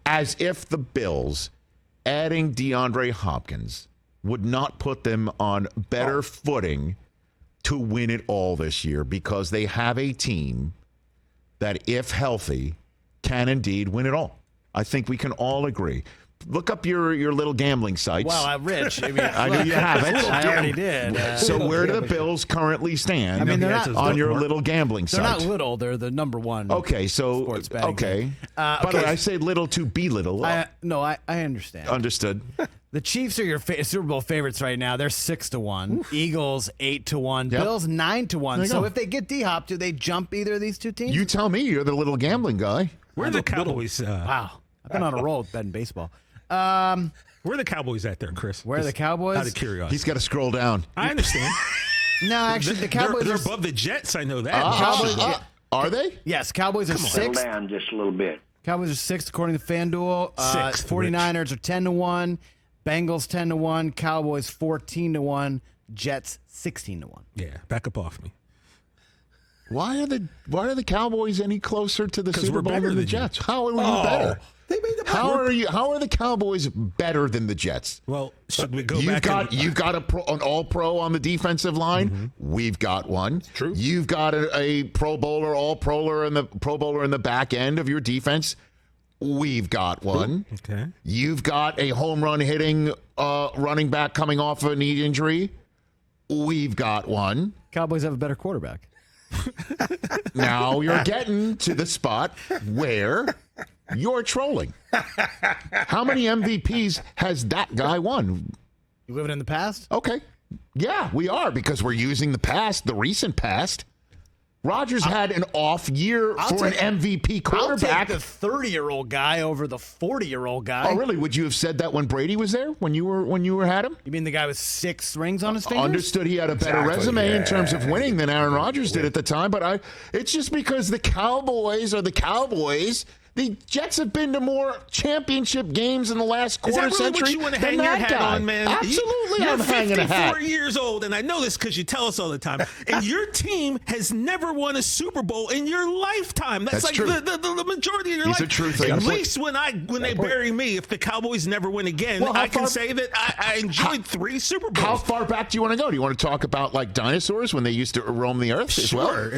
as if the Bills adding DeAndre Hopkins would not put them on better footing to win it all this year, because they have a team that, if healthy, can indeed win it all. I think we can all agree. Look up your little gambling sites. Well, Rich, I know you haven't. I already did. So where do the Bills currently stand? I mean, they're not on your little gambling site. They're not little. They're the number one. Okay, so sports betting. Okay. By the way, I say little to belittle. I understand. Understood. The Chiefs are your Super Bowl favorites right now. They're 6-1. Eagles 8-1. Yep. Bills 9-1. So if they get D-Hop, do they jump either of these two teams? You tell me. You're the little gambling guy. Where are the Cowboys? Wow, I've been on a roll betting baseball. Where are the Cowboys at there, Chris? Where are the Cowboys? Out of curiosity. He's got to scroll down. I understand. No, actually, the Cowboys they're are above the Jets. I know that. Are they? Yes, Cowboys are 6. Settle down just a little bit. Cowboys are 6 according to FanDuel. 6. 49ers are 10-1. Bengals 10-1. Cowboys 14-1. Jets 16-1. Yeah, back up off me. Why are the Cowboys any closer to the Super we're Bowl better than the than Jets? How are you better? They made the How are the Cowboys better than the Jets? Well, should we go back? You've got an all-pro on the defensive line. Mm-hmm. We've got one. True. You've got a Pro Bowler, all-proler, and the Pro Bowler in the back end of your defense. We've got one. Okay. You've got a home run hitting running back coming off of a knee injury. We've got one. Cowboys have a better quarterback. Now you're getting to the spot where you're trolling. How many MVPs has that guy won? You living in the past? Okay. Yeah, we are, because we're using the recent past. Rodgers had an off year for an MVP quarterback. I'll take the 30-year-old guy over the 40-year-old guy. Oh, really? Would you have said that when Brady was there? When you had him? You mean the guy with 6 rings on his fingers? Understood. He had a better resume in terms of winning than Aaron Rodgers did at the time. But it's just because the Cowboys are the Cowboys. The Jets have been to more championship games in the last quarter century. Is that really what you want to hang your hat on, man? Absolutely, You're I'm hanging a hat. 54 years old, and I know this because you tell us all the time. And your team has never won a Super Bowl in your lifetime. That's like true. The majority of your life. He's a true thing. At least when they bury me, if the Cowboys never win again, I can say that I enjoyed 3 Super Bowls. How far back do you want to go? Do you want to talk about like dinosaurs when they used to roam the earth as well?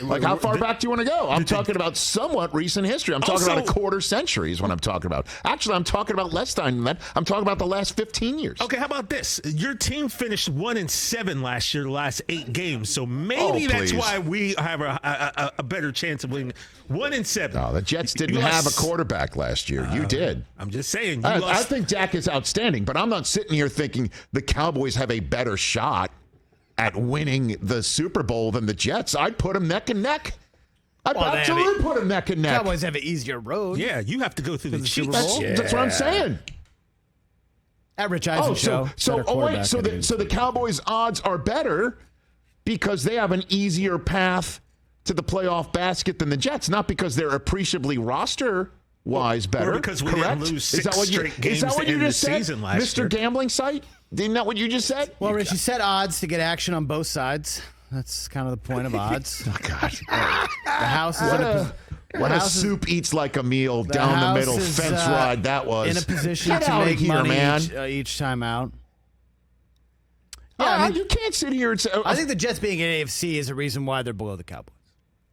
Like how far back do you want to go? I'm talking about somewhat recent history. I'm talking about a quarter century is what I'm talking about. Actually, I'm talking about less time than that. I'm talking about the last 15 years. Okay, how about this? Your team finished 1-7 last year, the last 8 games. So maybe that's why we have a better chance of winning. 1-7. No, the Jets didn't have a quarterback last year. You did. I'm just saying. I think Dak is outstanding, but I'm not sitting here thinking the Cowboys have a better shot at winning the Super Bowl than the Jets. I'd put them neck and neck. I'd absolutely put them neck and neck. Cowboys have an easier road. Yeah, you have to go through the Chiefs. That's what I'm saying. At Rich Eisen Show. So the Cowboys' odds are better because they have an easier path to the playoff basket than the Jets, not because they're appreciably roster-wise better. Or because we correct? didn't lose 6 straight games is that what to you end just the said, season last year. Mr. Gambling Site? Isn't that what you just said? Well, Rich, you said odds to get action on both sides. That's kind of the point of odds. Oh, God. The house is What a soup eats like a meal down the middle fence ride that was. In a position Get to out make of here, money man. each time out. Yeah, you can't sit here and say. I think the Jets being in AFC is a reason why they're below the Cowboys.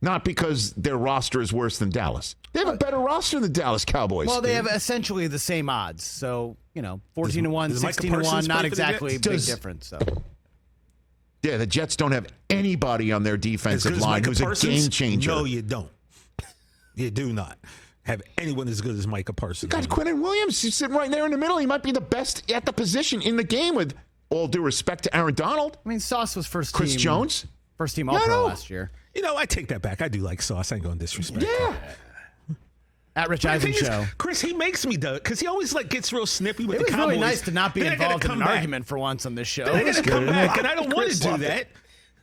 Not because their roster is worse than Dallas. They have a better roster than the Dallas Cowboys. Well, they have essentially the same odds. So, 14-1, 16-1, not exactly a big difference. So. Yeah, the Jets don't have anybody on their defensive line who's a game changer. No, you don't. You do not have anyone as good as Micah Parsons. You got Quinnen Williams. He's sitting right there in the middle. He might be the best at the position in the game, with all due respect to Aaron Donald. I mean, Sauce was first Chris team. Jones. First team All-Pro last year. I take that back. I do like Sauce. I ain't going to disrespect. Yeah. At Rich Eisen Show. Chris, he makes me do it because he always gets real snippy with the Cowboys. It was really nice to not be involved in an argument for once on this show. Then I got to come back, and I don't want to do that.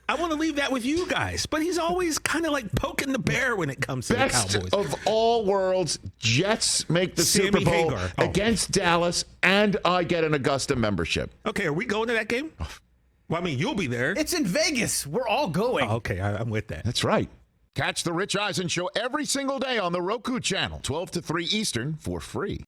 I want to leave that with you guys. But he's always kind of like poking the bear when it comes to the Cowboys. Best of all worlds, Jets make the Super Bowl against Dallas, and I get an Augusta membership. Okay, are we going to that game? Well, I mean, you'll be there. It's in Vegas. We're all going. Oh, okay, I'm with that. That's right. Catch the Rich Eisen Show every single day on the Roku channel, 12 to 3 Eastern, for free.